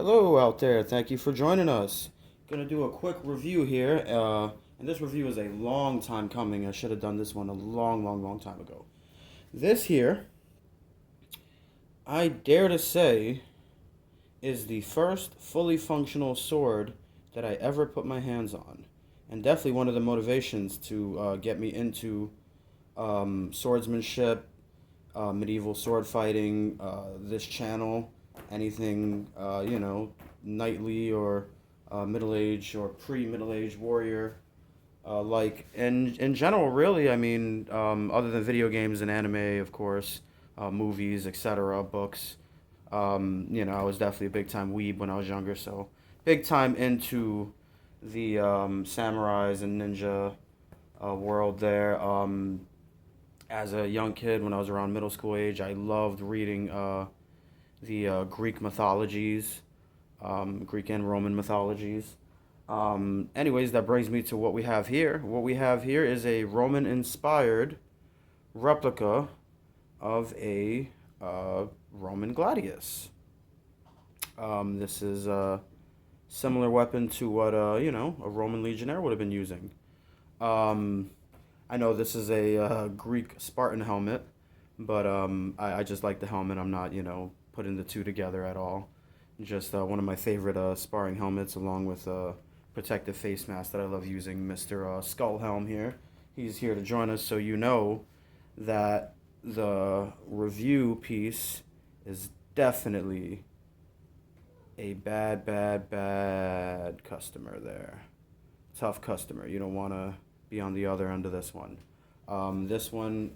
Hello out there. Thank you for joining us. Gonna do a quick review here. And this review is a long time coming. I should have done this one a long time ago. This here, I dare to say, is the first fully functional sword that I ever put my hands on. And definitely one of the motivations to get me into swordsmanship, medieval sword fighting, this channel, anything, knightly or middle age or pre middle age warrior. Like in general, really, I mean, other than video games and anime, of course, movies, etc., books. I was definitely a big time weeb when I was younger, so big time into the samurais and ninja world there. As a young kid, when I was around middle school age, I loved reading the Greek mythologies, Greek and Roman mythologies. Anyways, that brings me to what we have here. What we have here is a Roman inspired replica of a Roman Gladius. This is a similar weapon to what a Roman legionnaire would have been using. Um, I know this is a Greek Spartan helmet, but I just like the helmet. I'm not putting the two together at all. Just one of my favorite sparring helmets, along with a protective face mask that I love using, Mr. Skull Helm here. He's here to join us, so you know that the review piece is definitely a bad customer there. Tough customer. You don't want to be on the other end of this one. This one,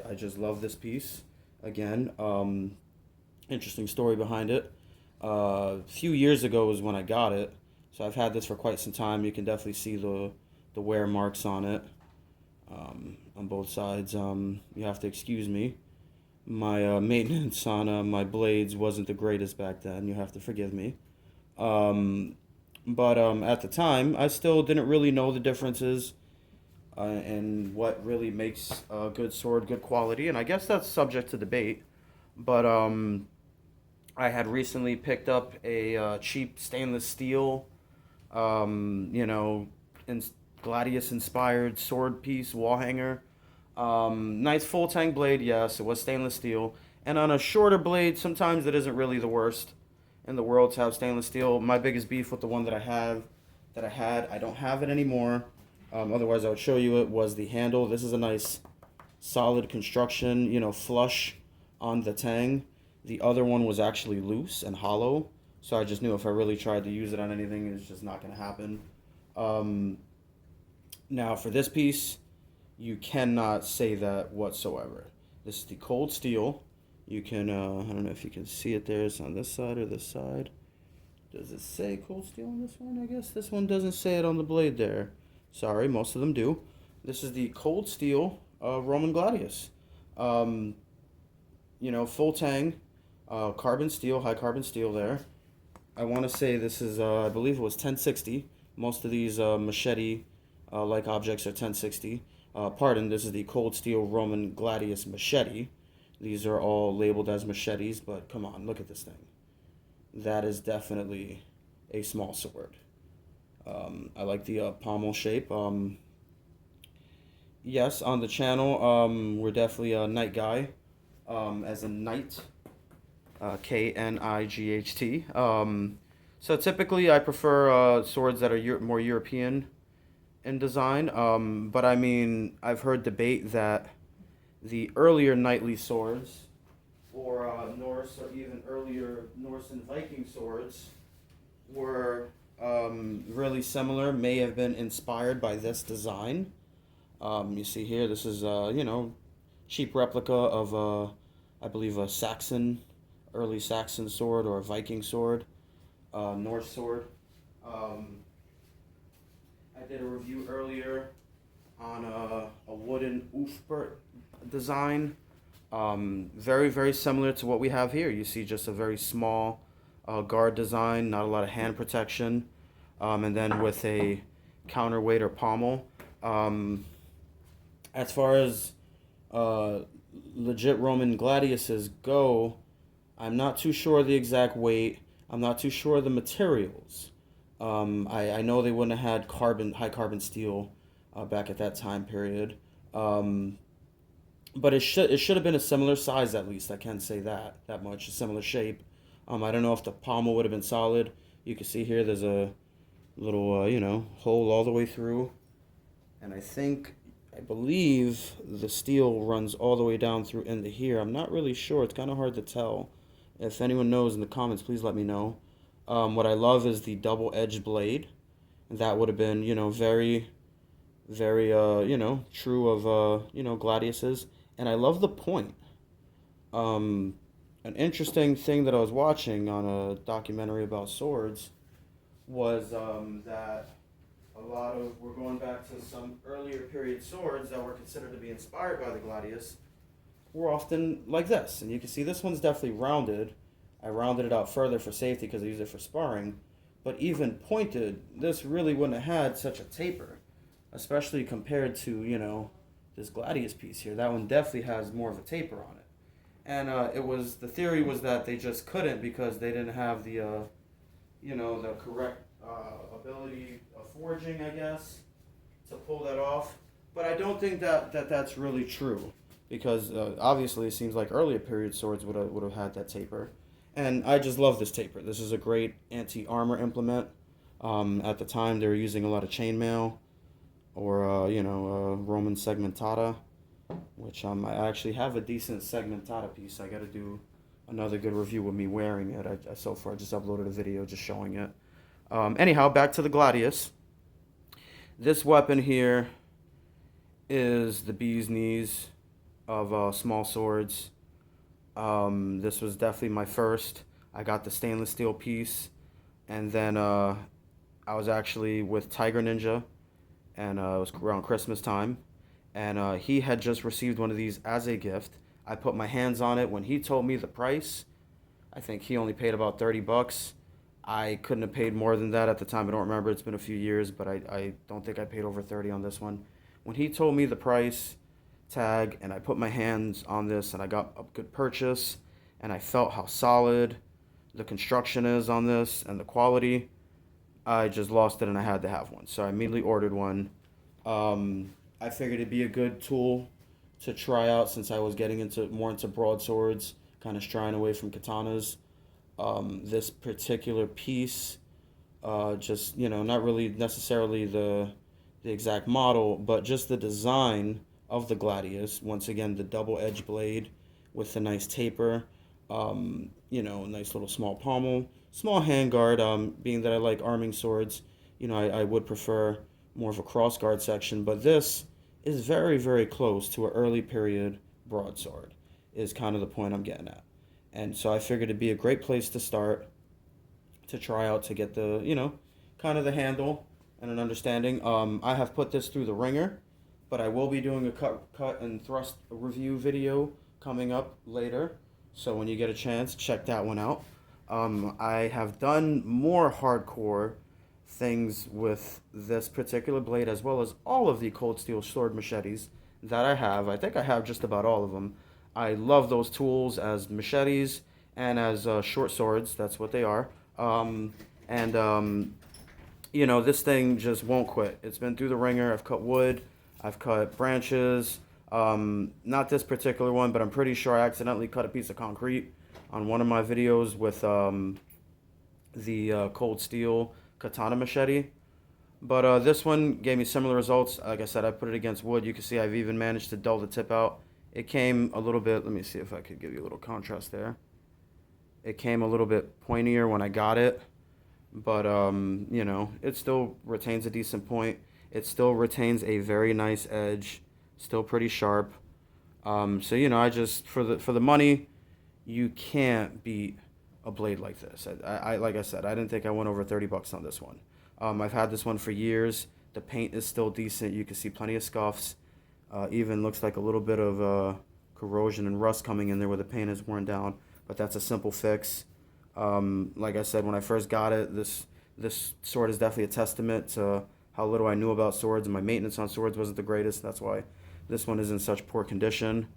I just love this piece. Again, interesting story behind it. A few years ago is when I got it, so I've had this for quite some time. You can definitely see the wear marks on it, on both sides. You have to excuse me. My maintenance on my blades wasn't the greatest back then. You have to forgive me. Um, but at the time, I still didn't really know the differences and what really makes a good sword good quality. And I guess that's subject to debate. But I had recently picked up a cheap stainless steel, um, you know, in Gladius inspired sword piece wall hanger. Nice full tang blade, yes, it was stainless steel. And on a shorter blade, sometimes it isn't really the worst in the world to have stainless steel. My biggest beef with the one that I had, I don't have it anymore. Otherwise, I would show you it, was the handle. This is a nice solid construction, flush on the tang. The other one was actually loose and hollow, so I just knew if I really tried to use it on anything, it's just not going to happen. Um, Now, for this piece, you cannot say that whatsoever. This is the cold steel. You can, I don't know if you can see it there. It's on this side or this side. Does it say cold steel on this one? I guess this one doesn't say it on the blade there. Sorry, most of them do. This is the cold steel Roman Gladius. Um, Full tang, carbon steel, high carbon steel there. I want to say this is, I believe it was 1060. Most of these machete like objects are 1060. Pardon, this is the cold steel Roman Gladius machete. These are all labeled as machetes, but come on, look at this thing. That is definitely a small sword. I like the pommel shape. Yes, on the channel, we're definitely a knight guy, as a knight, Knight. So typically, I prefer swords that are more European in design. But I mean, I've heard debate that the earlier knightly swords, or Norse, or even earlier Norse and Viking swords, were really similar, may have been inspired by this design. You see here, this is, cheap replica of, I believe, a early Saxon sword or a Viking sword, Norse sword. Um, I did a review earlier on a wooden Ulfbert design. Very similar to what we have here. You see just a very small guard design, not a lot of hand protection, and then with a counterweight or pommel. As far as uh, legit Roman gladiuses go, I'm not too sure the exact weight. I'm not too sure of the materials. I know they wouldn't have had high carbon steel back at that time period. Um, but it should have been a similar size at least. I can say that much, a similar shape. I don't know if the pommel would have been solid. You can see here there's a little hole all the way through, and I believe the steel runs all the way down through into here. I'm not really sure. It's kind of hard to tell. If anyone knows in the comments, please let me know. What I love is the double-edged blade. That would have been, very, very, true of, Gladius's. And I love the point. Um, an interesting thing that I was watching on a documentary about swords was that we're going back to some earlier period swords that were considered to be inspired by the Gladius were often like this. And you can see this one's definitely rounded. I rounded it out further for safety because I use it for sparring. But even pointed, this really wouldn't have had such a taper, especially compared to, this Gladius piece here. That one definitely has more of a taper on it. And the theory was that they just couldn't because they didn't have the correct ability of forging, I guess, to pull that off. But I don't think that's really true because obviously it seems like earlier period swords would have had that taper. And I just love this taper. This is a great anti-armor implement. At the time, they were using a lot of chainmail or, Roman segmentata, which I actually have a decent segmentata piece. I got to do another good review with me wearing it. So far, I just uploaded a video just showing it. Anyhow, back to the Gladius. This weapon here is the bee's knees of small swords. This was definitely my first. I got the stainless steel piece, and then I was actually with Tiger Ninja, and it was around Christmas time, and he had just received one of these as a gift. I put my hands on it. When he told me the price, I think he only paid about $30. I couldn't have paid more than that at the time. I don't remember. It's been a few years, but I don't think I paid over 30 on this one. When he told me the price tag and I put my hands on this and I got a good purchase and I felt how solid the construction is on this and the quality, I just lost it and I had to have one. So I immediately ordered one. I figured it'd be a good tool to try out since I was getting more into broadswords, kind of straying away from katanas. This particular piece, just, not really necessarily the exact model, but just the design of the Gladius. Once again, the double-edged blade with the nice taper, nice little small pommel, small handguard, being that I like arming swords, I would prefer more of a crossguard section, but this is very, very close to an early period broadsword, is kind of the point I'm getting at. And so I figured it'd be a great place to start, to try out, to get the, kind of the handle and an understanding. I have put this through the ringer, but I will be doing a cut and thrust review video coming up later. So when you get a chance, check that one out. I have done more hardcore things with this particular blade as well as all of the cold steel sword machetes that I have. I think I have just about all of them. I love those tools as machetes and as short swords. That's what they are. This thing just won't quit. It's been through the ringer. I've cut wood. I've cut branches. Not this particular one, but I'm pretty sure I accidentally cut a piece of concrete on one of my videos with the cold steel katana machete. But this one gave me similar results. Like I said, I put it against wood. You can see I've even managed to dull the tip out. It came a little bit, let me see if I could give you a little contrast there. It came a little bit pointier when I got it, but it still retains a decent point. It still retains a very nice edge, still pretty sharp. I just, for the money, you can't beat a blade like this. I like I said, I didn't think I went over $30 on this one. I've had this one for years. The paint is still decent. You can see plenty of scuffs. Even looks like a little bit of corrosion and rust coming in there where the paint is worn down, but that's a simple fix. Like I said, when I first got it, this sword is definitely a testament to how little I knew about swords, and my maintenance on swords wasn't the greatest. That's why this one is in such poor condition.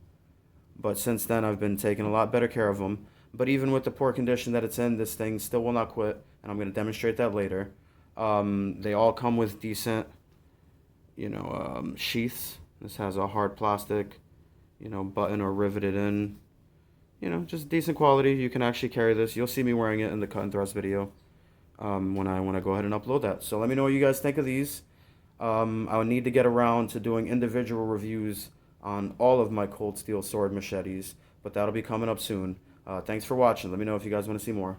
But since then, I've been taking a lot better care of them. But even with the poor condition that it's in, this thing still will not quit, and I'm going to demonstrate that later. They all come with decent, sheaths. This has a hard plastic, button or riveted in. Just decent quality. You can actually carry this. You'll see me wearing it in the cut and thrust video when I go ahead and upload that. So let me know what you guys think of these. I would need to get around to doing individual reviews on all of my cold steel sword machetes, but that'll be coming up soon. Thanks for watching. Let me know if you guys want to see more.